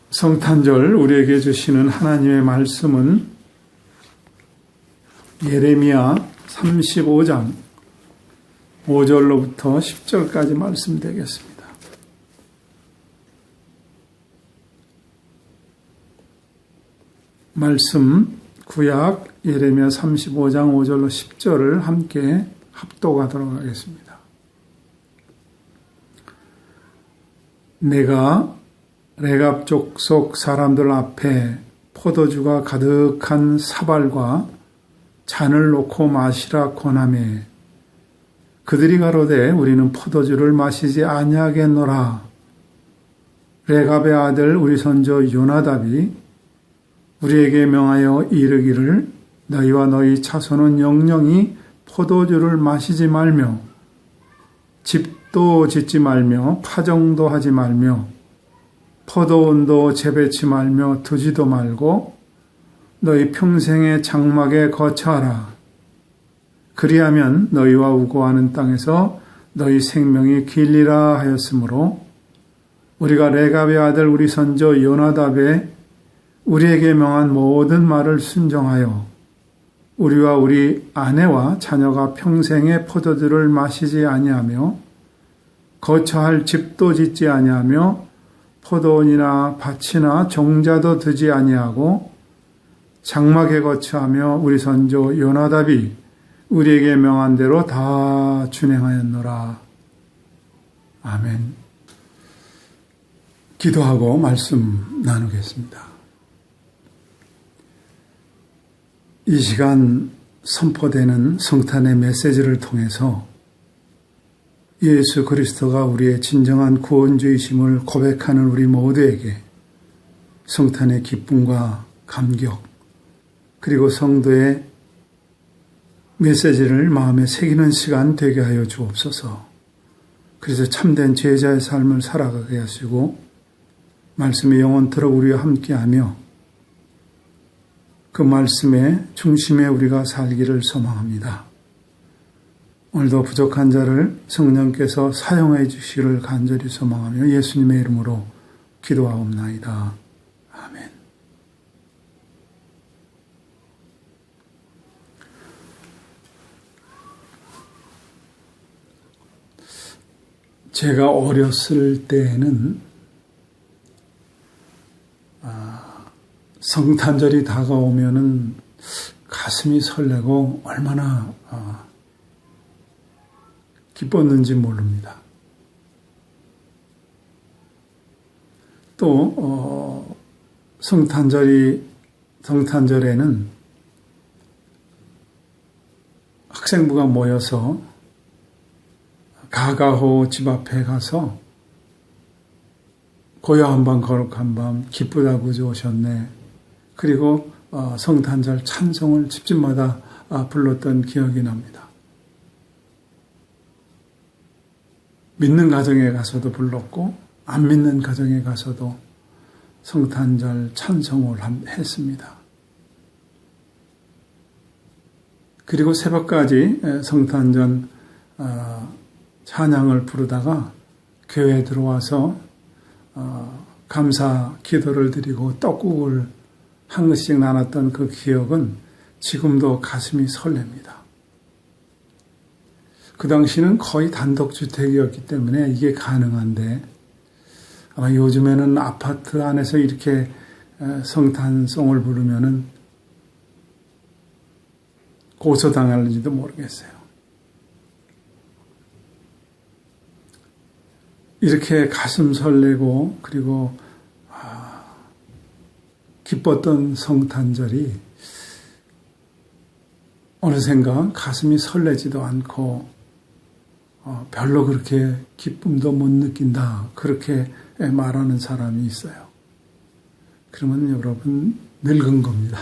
성탄절 우리에게 주시는 하나님의 말씀은 예레미야 35장 5절로부터 10절까지 말씀되겠습니다. 말씀 구약 예레미야 35장 5절로 10절을 함께 합독하도록 하겠습니다. 내가 레갑 족속 사람들 앞에 포도주가 가득한 사발과 잔을 놓고 마시라 권하매 그들이 가로되 우리는 포도주를 마시지 아니하겠노라. 레갑의 아들 우리 선조 요나답이 우리에게 명하여 이르기를 너희와 너희 자손은 영영이 포도주를 마시지 말며 집도 짓지 말며 파종도 하지 말며 포도원도 재배치 말며 두지도 말고 너희 평생의 장막에 거처하라. 그리하면 너희와 우고하는 땅에서 너희 생명이 길리라 하였으므로 우리가 레갑의 아들 우리 선조 요나답의 우리에게 명한 모든 말을 순종하여 우리와 우리 아내와 자녀가 평생의 포도주를 마시지 아니하며 거처할 집도 짓지 아니하며 포도원이나 밭이나 종자도 두지 아니하고 장막에 거처하며 우리 선조 요나답이 우리에게 명한 대로 다 준행하였노라. 아멘. 기도하고 말씀 나누겠습니다. 이 시간 선포되는 성탄의 메시지를 통해서 예수 그리스도가 우리의 진정한 구원주이심을 고백하는 우리 모두에게 성탄의 기쁨과 감격 그리고 성도의 메시지를 마음에 새기는 시간 되게 하여 주옵소서. 그래서 참된 제자의 삶을 살아가게 하시고 말씀의 영원토록 우리와 함께하며 그 말씀의 중심에 우리가 살기를 소망합니다. 오늘도 부족한 자를 성령께서 사용해 주시기를 간절히 소망하며 예수님의 이름으로 기도하옵나이다. 아멘. 제가 어렸을 때에는 성탄절이 다가오면은 가슴이 설레고 얼마나 기뻤는지 모릅니다. 또 성탄절에는 학생부가 모여서 가가호 집 앞에 가서 고요한 밤 거룩한 밤 기쁘다고 오셨네. 그리고 성탄절 찬송을 집집마다 불렀던 기억이 납니다. 믿는 가정에 가서도 불렀고 안 믿는 가정에 가서도 성탄절 찬송을 했습니다. 그리고 새벽까지 성탄절 찬양을 부르다가 교회에 들어와서 감사 기도를 드리고 떡국을 한 그릇씩 나눴던 그 기억은 지금도 가슴이 설렙니다. 그 당시는 거의 단독주택이었기 때문에 이게 가능한데 아마 요즘에는 아파트 안에서 이렇게 성탄송을 부르면은 고소당할지도 모르겠어요. 이렇게 가슴 설레고 그리고 기뻤던 성탄절이 어느샌가 가슴이 설레지도 않고 별로 그렇게 기쁨도 못 느낀다 그렇게 말하는 사람이 있어요. 그러면 여러분 늙은 겁니다.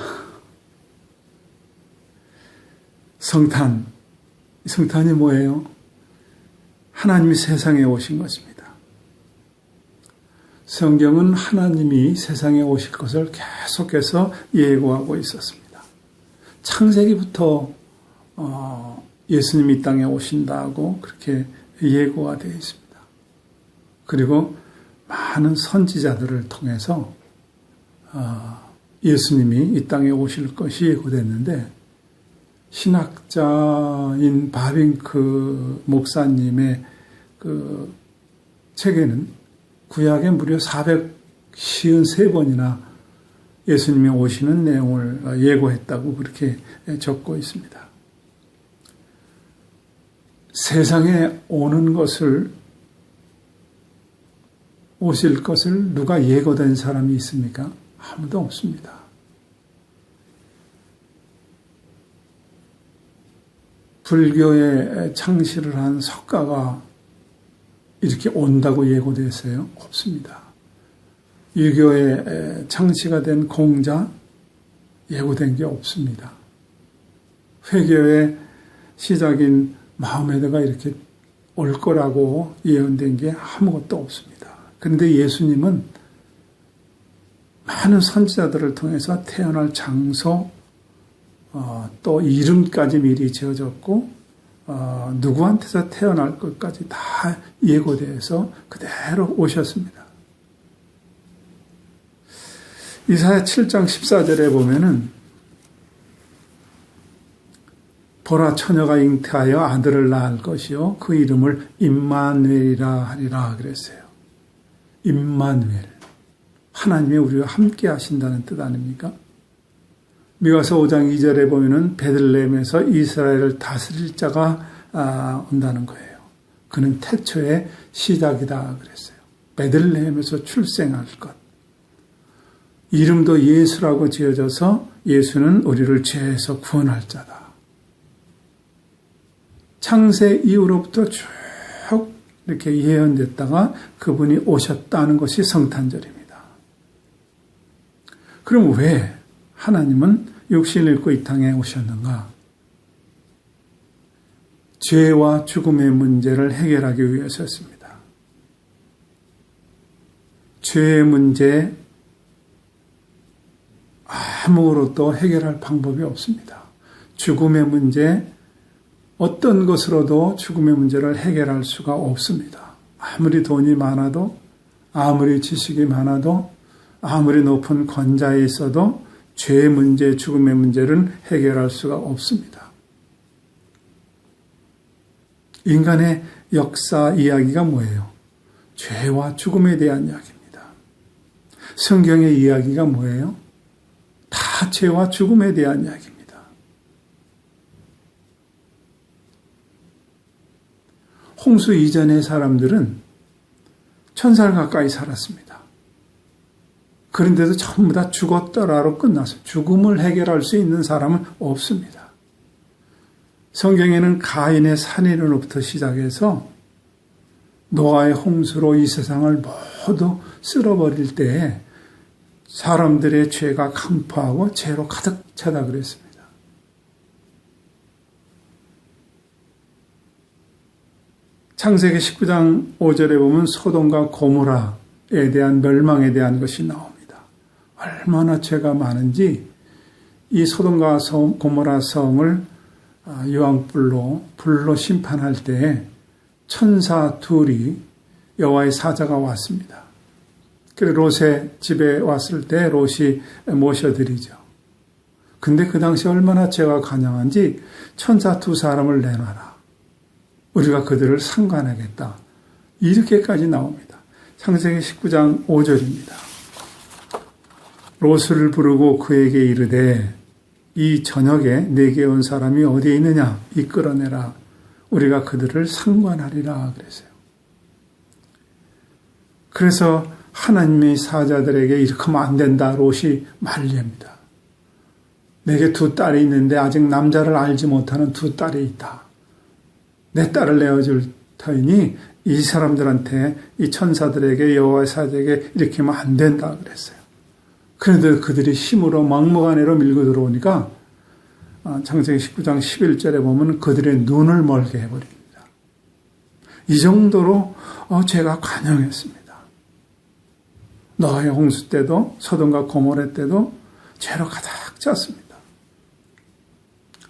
성탄이 뭐예요? 하나님이 세상에 오신 것입니다. 성경은 하나님이 세상에 오실 것을 계속해서 예고하고 있었습니다. 창세기부터 예수님이 이 땅에 오신다고 그렇게 예고가 되어 있습니다. 그리고 많은 선지자들을 통해서 예수님이 이 땅에 오실 것이 예고됐는데 신학자인 바빙크 목사님의 그 책에는 구약에 무려 453번이나 예수님이 오시는 내용을 예고했다고 그렇게 적고 있습니다. 세상에 오실 것을 누가 예고된 사람이 있습니까? 아무도 없습니다. 불교에 창시를 한 석가가 이렇게 온다고 예고됐어요? 없습니다. 유교에 창시가 된 공자 예고된 게 없습니다. 회교의 시작인 마호메드가 이렇게 올 거라고 예언된 게 아무것도 없습니다. 그런데 예수님은 많은 선지자들을 통해서 태어날 장소, 또 이름까지 미리 지어졌고 누구한테서 태어날 것까지 다 예고되어서 그대로 오셨습니다. 이사야 7장 14절에 보면은 보라 처녀가 잉태하여 아들을 낳을 것이요 그 이름을 임마누엘이라 하리라 그랬어요. 임마누엘, 하나님이 우리와 함께 하신다는 뜻 아닙니까? 미가서 5장 2절에 보면은 베들레헴에서 이스라엘을 다스릴 자가 온다는 거예요. 그는 태초의 시작이다 그랬어요. 베들레헴에서 출생할 것. 이름도 예수라고 지어져서 예수는 우리를 죄에서 구원할 자다. 창세 이후로부터 쭉 이렇게 예언됐다가 그분이 오셨다는 것이 성탄절입니다. 그럼 왜 하나님은 육신을 입고 이 땅에 오셨는가? 죄와 죽음의 문제를 해결하기 위해서였습니다. 죄의 문제 아무로도 해결할 방법이 없습니다. 죽음의 문제 어떤 것으로도 죽음의 문제를 해결할 수가 없습니다. 아무리 돈이 많아도 아무리 지식이 많아도 아무리 높은 권자에 있어도 죄의 문제, 죽음의 문제는 해결할 수가 없습니다. 인간의 역사 이야기가 뭐예요? 죄와 죽음에 대한 이야기입니다. 성경의 이야기가 뭐예요? 다 죄와 죽음에 대한 이야기입니다. 홍수 이전의 사람들은 1000살 가까이 살았습니다. 그런데도 전부 다 죽었더라로 끝났어요. 죽음을 해결할 수 있는 사람은 없습니다. 성경에는 가인의 산이로부터 시작해서 노아의 홍수로 이 세상을 모두 쓸어버릴 때에 사람들의 죄가 강포하고 죄로 가득 차다 그랬습니다. 창세기 19장 5절에 보면 소돔과 고모라에 대한 멸망에 대한 것이 나옵니다. 얼마나 죄가 많은지 이 소돔과 고모라 성을 유황불로 심판할 때 천사 둘이 여호와의 사자가 왔습니다. 그래서 롯의 집에 왔을 때 롯이 모셔드리죠. 근데 그 당시 얼마나 죄가 간영한지 천사 두 사람을 내놔라. 우리가 그들을 상관하겠다. 이렇게까지 나옵니다. 창세기 19장 5절입니다. 롯을 부르고 그에게 이르되 이 저녁에 내게 온 사람이 어디에 있느냐 이끌어내라. 우리가 그들을 상관하리라 그랬어요. 그래서 하나님의 사자들에게 이렇게 하면 안 된다. 롯이 말리합니다. 내게 두 딸이 있는데 아직 남자를 알지 못하는 두 딸이 있다. 내 딸을 내어줄 터이니 이 사람들한테 이 천사들에게 여호와의 사자에게 이렇게 하면 안 된다 그랬어요. 그런데 그들이 힘으로 막무가내로 밀고 들어오니까 창세기 19장 11절에 보면 그들의 눈을 멀게 해버립니다. 이 정도로 죄가 관영했습니다. 노아의 홍수 때도 소돔과 고모라 때도 죄로 가득 찼습니다.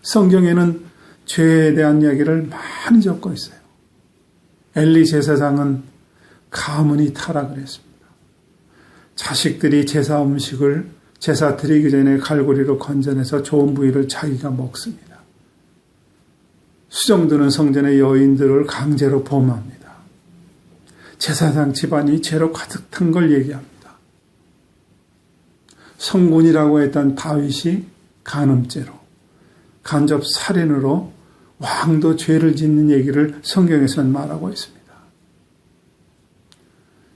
성경에는 죄에 대한 이야기를 많이 적고 있어요. 엘리 제사장은 가문이 타락을 했습니다. 자식들이 제사 드리기 전에 갈고리로 건져내서 좋은 부위를 자기가 먹습니다. 수정드는 성전의 여인들을 강제로 범합니다. 제사장 집안이 죄로 가득 탄 걸 얘기합니다. 성군이라고 했던 다윗이 간음죄로, 간접 살인으로 왕도 죄를 짓는 얘기를 성경에서는 말하고 있습니다.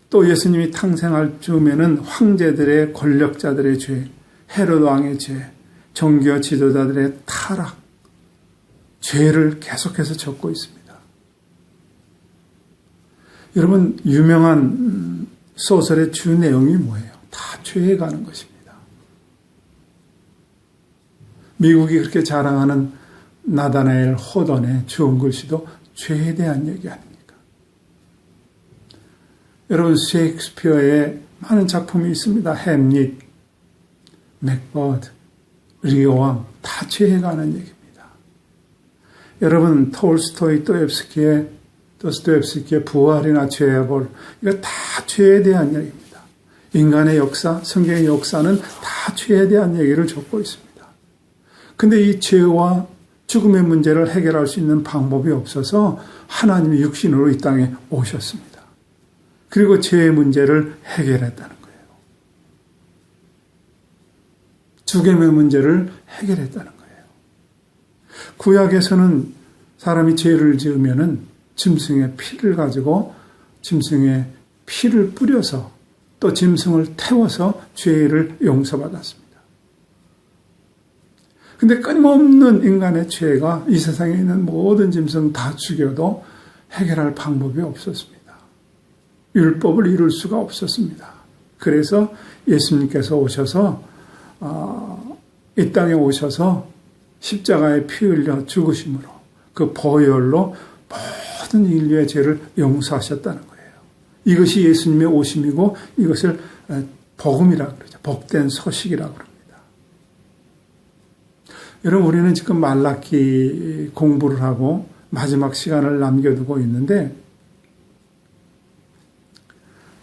또 예수님이 탕생할 즈음에는 황제들의 권력자들의 죄, 헤롯 왕의 죄, 종교 지도자들의 타락, 죄를 계속해서 적고 있습니다. 여러분, 유명한 소설의 주 내용이 뭐예요? 다 죄에 가는 것입니다. 미국이 그렇게 자랑하는 나다나엘 호던의 주온 글씨도 죄에 대한 얘기 아닙니까? 여러분, 셰익스피어의 많은 작품이 있습니다. 햄릿, 맥버드, 리오왕, 다 죄에 관한 얘기입니다. 여러분, 톨스토이, 도스토옙스키의 부활이나 죄의 벌, 이거 다 죄에 대한 얘기입니다. 인간의 역사, 성경의 역사는 다 죄에 대한 얘기를 적고 있습니다. 근데 이 죄와 죽음의 문제를 해결할 수 있는 방법이 없어서 하나님이 육신으로 이 땅에 오셨습니다. 그리고 죄의 문제를 해결했다는 거예요. 죽음의 문제를 해결했다는 거예요. 구약에서는 사람이 죄를 지으면은 짐승의 피를 가지고 짐승의 피를 뿌려서 또 짐승을 태워서 죄를 용서받았습니다. 근데 끊임없는 인간의 죄가 이 세상에 있는 모든 짐승 다 죽여도 해결할 방법이 없었습니다. 율법을 이룰 수가 없었습니다. 그래서 예수님께서 오셔서 이 땅에 오셔서 십자가에 피 흘려 죽으심으로 그 보혈로 모든 인류의 죄를 용서하셨다는 거예요. 이것이 예수님의 오심이고 이것을 복음이라고 그러죠. 복된 소식이라고 합니다. 여러분, 우리는 지금 말라기 공부를 하고 마지막 시간을 남겨두고 있는데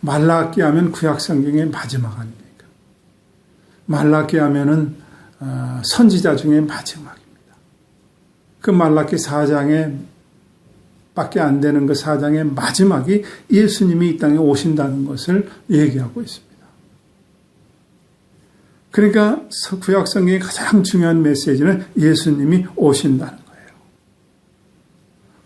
말라기 하면 구약 성경의 마지막 아닙니까? 말라기 하면은 선지자 중에 마지막입니다. 그 말라기 4장에 밖에 안 되는 그 4장의 마지막이 예수님이 이 땅에 오신다는 것을 얘기하고 있습니다. 그러니까 구약 성경의 가장 중요한 메시지는 예수님이 오신다는 거예요.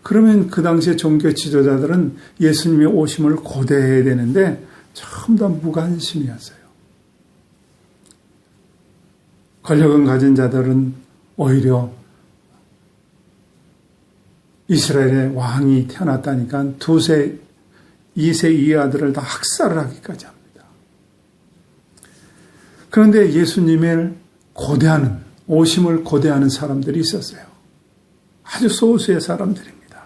그러면 그 당시에 종교 지도자들은 예수님의 오심을 고대해야 되는데 전부 다 무관심이었어요. 권력을 가진 자들은 오히려 이스라엘의 왕이 태어났다니까 2세, 2세 이하들을 다 학살을 하기까지 합니다. 그런데 예수님을 고대하는, 오심을 고대하는 사람들이 있었어요. 아주 소수의 사람들입니다.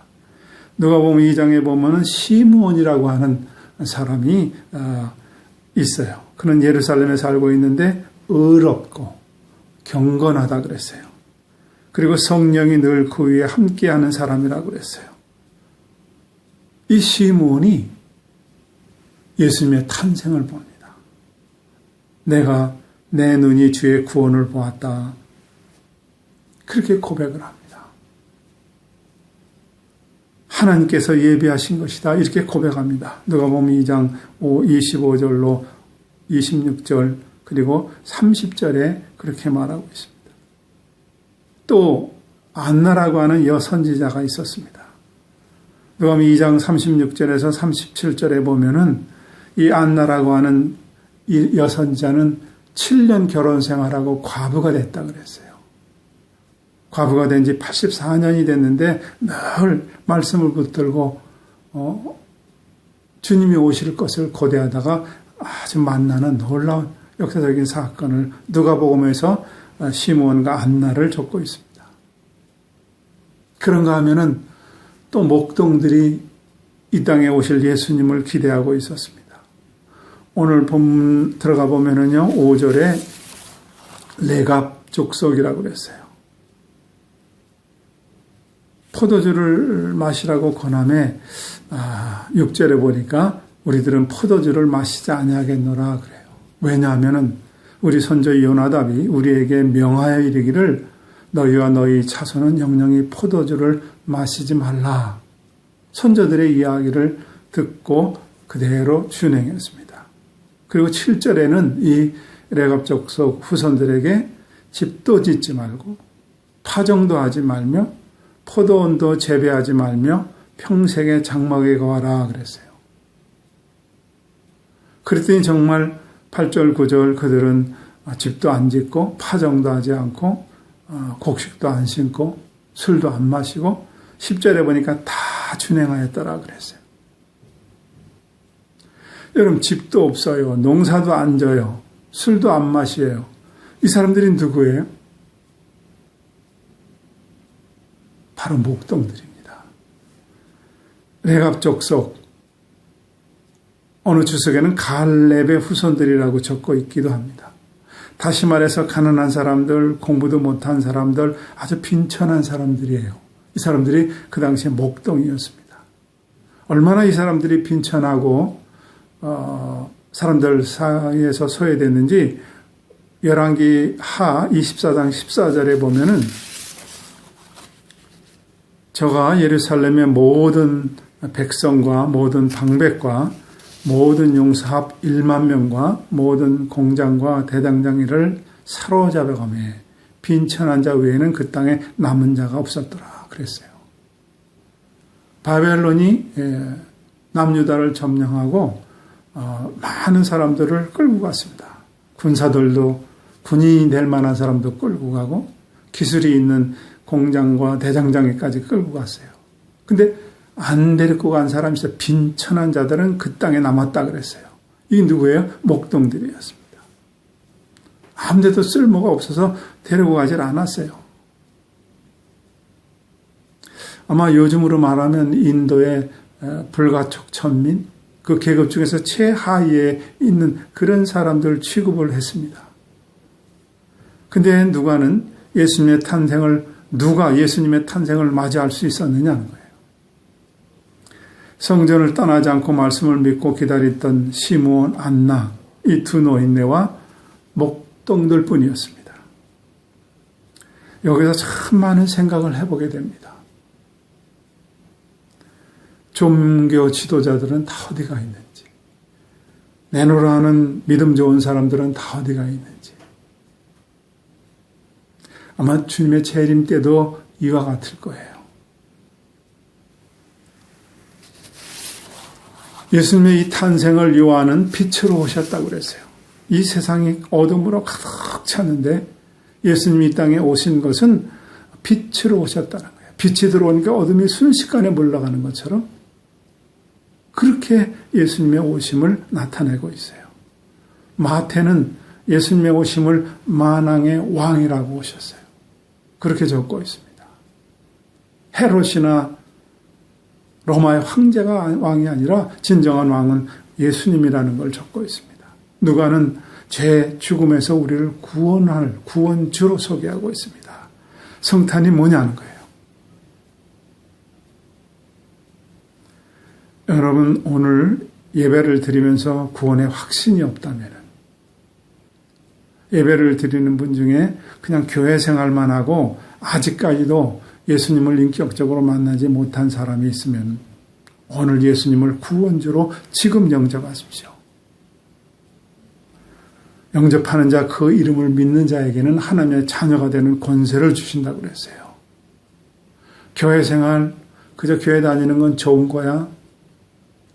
누가복음 2장에 보면은 시므온이라고 하는 사람이 있어요. 그는 예루살렘에 살고 있는데 의롭고 경건하다 그랬어요. 그리고 성령이 늘 그 위에 함께하는 사람이라고 그랬어요. 이 시므온이 예수님의 탄생을 봅니다. 내가 내 눈이 주의 구원을 보았다. 그렇게 고백을 합니다. 하나님께서 예비하신 것이다. 이렇게 고백합니다. 누가복음 2장 25절로 26절 그리고 30절에 그렇게 말하고 있습니다. 또 안나라고 하는 여선지자가 있었습니다. 누가복음 2장 36절에서 37절에 보면은 이 안나라고 하는 이 여선지자는 7년 결혼 생활하고 과부가 됐다 그랬어요. 과부가 된 지 84년이 됐는데 늘 말씀을 붙들고 주님이 오실 것을 고대하다가 아주 만나는 놀라운 역사적인 사건을 누가복음에서 시므온과 안나를 적고 있습니다. 그런가 하면은 또 목동들이 이 땅에 오실 예수님을 기대하고 있었습니다. 오늘 본문 들어가 보면은요 5절에 레갑 족속이라고 그랬어요. 포도주를 마시라고 권함에 6절에 보니까 우리들은 포도주를 마시지 아니하겠노라 그래요. 왜냐하면 우리 선조 요나답이 우리에게 명하여 이르기를 너희와 너희 자손은 영영이 포도주를 마시지 말라. 선조들의 이야기를 듣고 그대로 준행했습니다. 그리고 7절에는 이 레갑 족속 후손들에게 집도 짓지 말고 파종도 하지 말며 포도원도 재배하지 말며 평생의 장막에 거하라 그랬어요. 그랬더니 정말 8절 9절 그들은 집도 안 짓고 파종도 하지 않고 곡식도 안 심고 술도 안 마시고 10절에 보니까 다 준행하였더라 그랬어요. 여러분 집도 없어요. 농사도 안 져요. 술도 안 마셔요. 이 사람들이 누구예요? 바로 목동들입니다. 레갑 족속 어느 주석에는 갈렙의 후손들이라고 적고 있기도 합니다. 다시 말해서 가난한 사람들, 공부도 못한 사람들, 아주 빈천한 사람들이에요. 이 사람들이 그 당시에 목동이었습니다. 얼마나 이 사람들이 빈천하고 사람들 사이에서 소외됐는지 열왕기 하 24장 14절에 보면은 저가 예루살렘의 모든 백성과 모든 방백과 모든 용사합 1만 명과 모든 공장과 대장장이를 사로잡아가며 빈천한 자 외에는 그 땅에 남은 자가 없었더라 그랬어요. 바벨론이 남유다를 점령하고 많은 사람들을 끌고 갔습니다. 군사들도 군인이 될 만한 사람도 끌고 가고 기술이 있는 공장과 대장장이까지 끌고 갔어요. 근데 안 데리고 간 사람이 있어요. 빈천한 자들은 그 땅에 남았다 그랬어요. 이게 누구예요? 목동들이었습니다. 아무데도 쓸모가 없어서 데리고 가질 않았어요. 아마 요즘으로 말하면 인도의 불가촉 천민, 그 계급 중에서 최하위에 있는 그런 사람들 취급을 했습니다. 근데 누가 예수님의 탄생을 맞이할 수 있었느냐는 거예요. 성전을 떠나지 않고 말씀을 믿고 기다렸던 시므온, 안나, 이 두 노인네와 목동들 뿐이었습니다. 여기서 참 많은 생각을 해보게 됩니다. 종교 지도자들은 다 어디가 있는지, 내노라 하는 믿음 좋은 사람들은 다 어디가 있는지, 아마 주님의 재림 때도 이와 같을 거예요. 예수님의 이 탄생을 요한은 빛으로 오셨다고 그랬어요. 이 세상이 어둠으로 가득 찼는데 예수님이 이 땅에 오신 것은 빛으로 오셨다는 거예요. 빛이 들어오니까 어둠이 순식간에 물러가는 것처럼 그렇게 예수님의 오심을 나타내고 있어요. 마태는 예수님의 오심을 만왕의 왕이라고 오셨어요. 그렇게 적고 있습니다. 헤롯이나 로마의 황제가 왕이 아니라 진정한 왕은 예수님이라는 걸 적고 있습니다. 누가는 죄 죽음에서 우리를 구원할 구원주로 소개하고 있습니다. 성탄이 뭐냐는 거예요. 여러분 오늘 예배를 드리면서 구원의 확신이 없다면 예배를 드리는 분 중에 그냥 교회 생활만 하고 아직까지도 예수님을 인격적으로 만나지 못한 사람이 있으면 오늘 예수님을 구원주로 지금 영접하십시오. 영접하는 자, 그 이름을 믿는 자에게는 하나님의 자녀가 되는 권세를 주신다고 그랬어요. 교회 생활, 그저 교회 다니는 건 좋은 거야.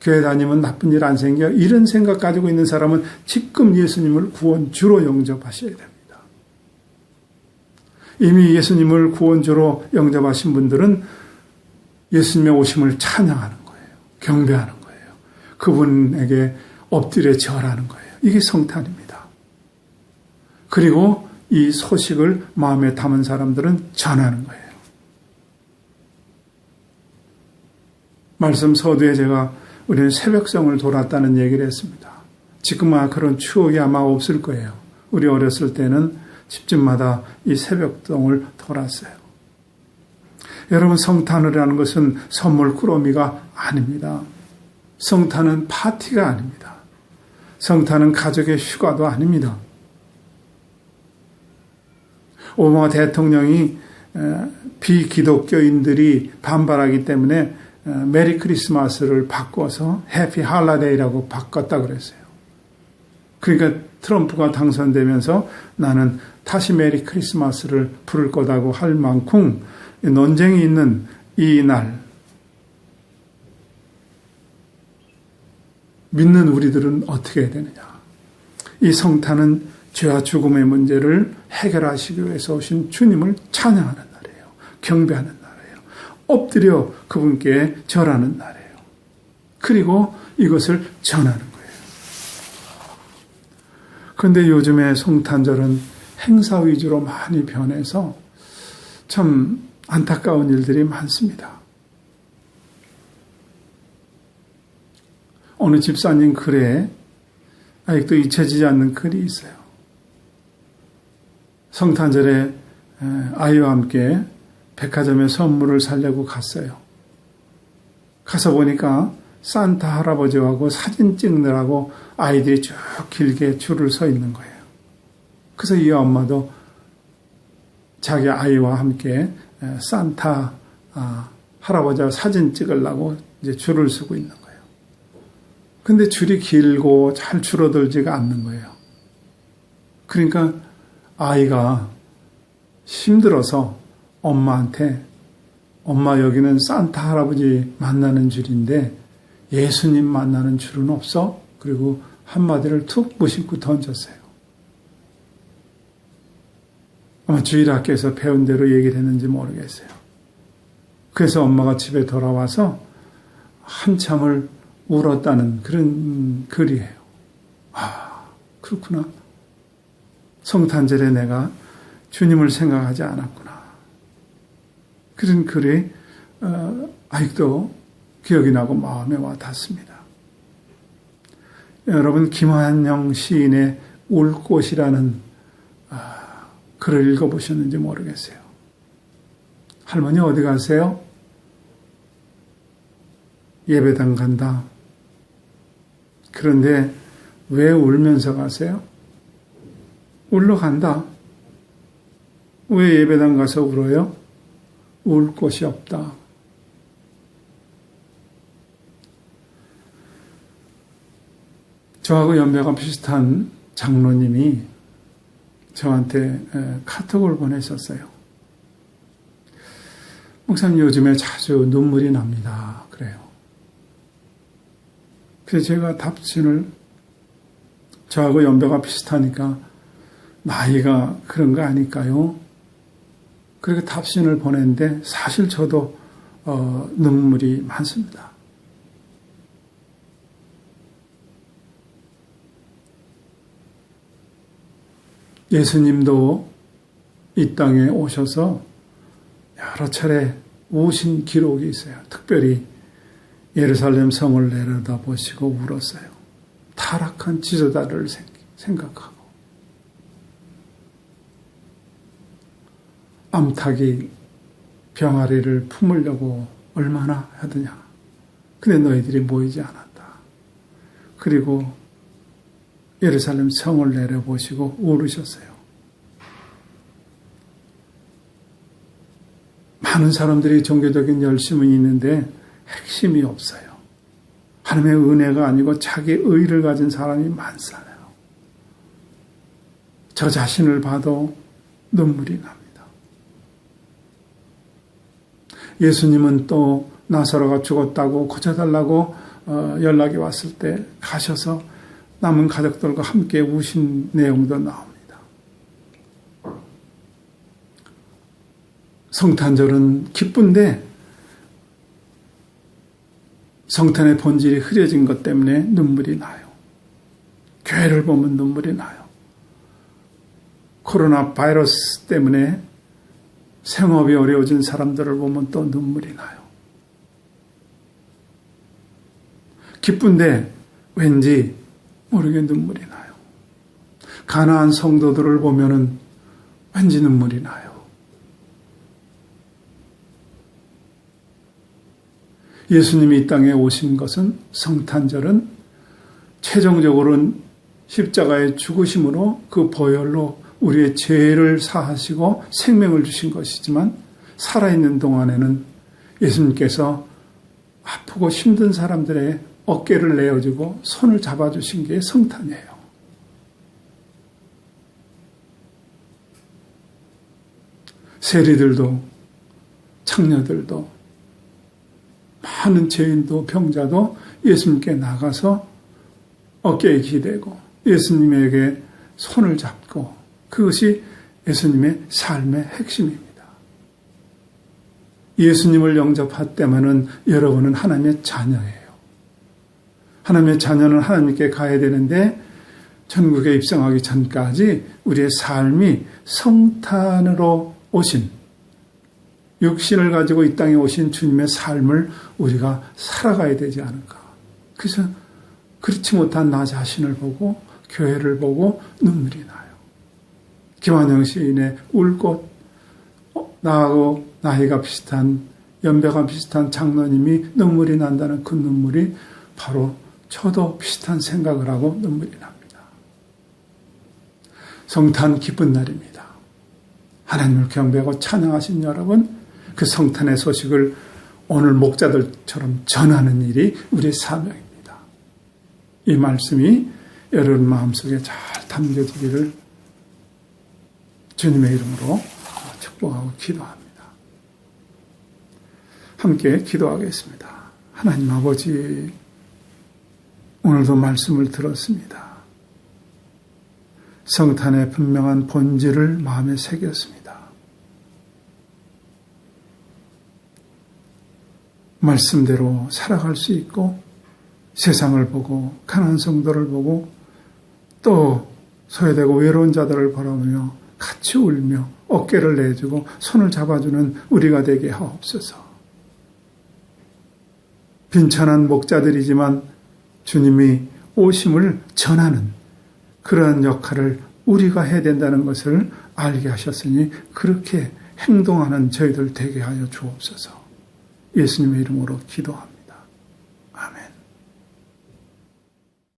교회 다니면 나쁜 일 안 생겨. 이런 생각 가지고 있는 사람은 지금 예수님을 구원주로 영접하셔야 됩니다. 이미 예수님을 구원주로 영접하신 분들은 예수님의 오심을 찬양하는 거예요. 경배하는 거예요. 그분에게 엎드려 절하는 거예요. 이게 성탄입니다. 그리고 이 소식을 마음에 담은 사람들은 전하는 거예요. 말씀 서두에 제가 우리는 새벽성을 돌았다는 얘기를 했습니다. 지금은 그런 추억이 아마 없을 거예요. 우리 어렸을 때는 집집마다 이 새벽성을 돌았어요. 여러분 성탄이라는 것은 선물 꾸러미가 아닙니다. 성탄은 파티가 아닙니다. 성탄은 가족의 휴가도 아닙니다. 오바마 대통령이 비기독교인들이 반발하기 때문에 메리 크리스마스를 바꿔서 해피 할라데이라고 바꿨다 그랬어요. 그러니까 트럼프가 당선되면서 나는 다시 메리 크리스마스를 부를 거다고 할 만큼 논쟁이 있는 이 날, 믿는 우리들은 어떻게 해야 되느냐? 이 성탄은 죄와 죽음의 문제를 해결하시기 위해서 오신 주님을 찬양하는 날이에요. 경배하는 날이에요. 엎드려 그분께 절하는 날이에요. 그리고 이것을 전하는 거예요. 그런데 요즘의 성탄절은 행사 위주로 많이 변해서 참 안타까운 일들이 많습니다. 어느 집사님 글에 아직도 잊혀지지 않는 글이 있어요. 성탄절에 아이와 함께 백화점에 선물을 사려고 갔어요. 가서 보니까 산타 할아버지하고 사진 찍느라고 아이들이 쭉 길게 줄을 서 있는 거예요. 그래서 이 엄마도 자기 아이와 함께 산타 할아버지와 사진 찍으려고 이제 줄을 서고 있는 거예요. 근데 줄이 길고 잘 줄어들지가 않는 거예요. 그러니까 아이가 힘들어서 엄마한테 엄마 여기는 산타 할아버지 만나는 줄인데 예수님 만나는 줄은 없어? 그리고 한마디를 툭 무심코 던졌어요. 아마 주일학교에서 배운 대로 얘기를 했는지 모르겠어요. 그래서 엄마가 집에 돌아와서 한참을 울었다는 그런 글이에요. 아, 그렇구나. 성탄절에 내가 주님을 생각하지 않았구나. 그런 글이 아직도 기억이 나고 마음에 와 닿습니다. 여러분 김환영 시인의 울꽃이라는 글을 읽어보셨는지 모르겠어요. 할머니 어디 가세요? 예배당 간다. 그런데 왜 울면서 가세요? 울러 간다. 왜 예배당 가서 울어요? 울 곳이 없다. 저하고 연배가 비슷한 장로님이 저한테 카톡을 보내셨어요. 목사님 요즘에 자주 눈물이 납니다. 그래요. 그래서 제가 답신을 저하고 연배가 비슷하니까 나이가 그런 거 아닐까요? 그렇게 답신을 보냈는데 사실 저도 눈물이 많습니다. 예수님도 이 땅에 오셔서 여러 차례 우신 기록이 있어요. 특별히 예루살렘 성을 내려다보시고 울었어요. 타락한 지도자를 생각하고 암탉이 병아리를 품으려고 얼마나 하더냐. 근데 너희들이 모이지 않았다. 그리고 예루살렘 성을 내려보시고 울으셨어요. 많은 사람들이 종교적인 열심은 있는데 핵심이 없어요. 하나님의 은혜가 아니고 자기 의를 가진 사람이 많잖아요. 저 자신을 봐도 눈물이 납니다. 예수님은 또 나사로가 죽었다고 고쳐달라고 연락이 왔을 때 가셔서 남은 가족들과 함께 우신 내용도 나옵니다. 성탄절은 기쁜데 성탄의 본질이 흐려진 것 때문에 눈물이 나요. 교회를 보면 눈물이 나요. 코로나 바이러스 때문에 생업이 어려워진 사람들을 보면 또 눈물이 나요. 기쁜데 왠지 모르게 눈물이 나요. 가난한 성도들을 보면은 왠지 눈물이 나요. 예수님이 이 땅에 오신 것은 성탄절은 최종적으로는 십자가의 죽으심으로 그 보혈로 우리의 죄를 사하시고 생명을 주신 것이지만 살아있는 동안에는 예수님께서 아프고 힘든 사람들의 어깨를 내어주고 손을 잡아주신 게 성탄이에요. 세리들도 창녀들도 많은 죄인도 병자도 예수님께 나가서 어깨에 기대고 예수님에게 손을 잡고 그것이 예수님의 삶의 핵심입니다. 예수님을 영접할 때만은 여러분은 하나님의 자녀예요. 하나님의 자녀는 하나님께 가야 되는데 천국에 입성하기 전까지 우리의 삶이 성탄으로 오신 육신을 가지고 이 땅에 오신 주님의 삶을 우리가 살아가야 되지 않을까. 그래서 그렇지 못한 나 자신을 보고 교회를 보고 눈물이 나요. 김환영 시인의 울꽃, 나하고 나이가 비슷한 연배가 비슷한 장로님이 눈물이 난다는 그 눈물이 바로 저도 비슷한 생각을 하고 눈물이 납니다. 성탄 기쁜 날입니다. 하나님을 경배하고 찬양하신 여러분, 그 성탄의 소식을 오늘 목자들처럼 전하는 일이 우리의 사명입니다. 이 말씀이 여러분 마음속에 잘 담겨지기를 주님의 이름으로 축복하고 기도합니다. 함께 기도하겠습니다. 하나님 아버지, 오늘도 말씀을 들었습니다. 성탄의 분명한 본질을 마음에 새겼습니다. 말씀대로 살아갈 수 있고 세상을 보고 가난한 성도를 보고 또 소외되고 외로운 자들을 바라보며 같이 울며 어깨를 내주고 손을 잡아주는 우리가 되게 하옵소서. 빈천한 목자들이지만 주님이 오심을 전하는 그러한 역할을 우리가 해야 된다는 것을 알게 하셨으니 그렇게 행동하는 저희들 되게 하여 주옵소서. 예수님의 이름으로 기도합니다.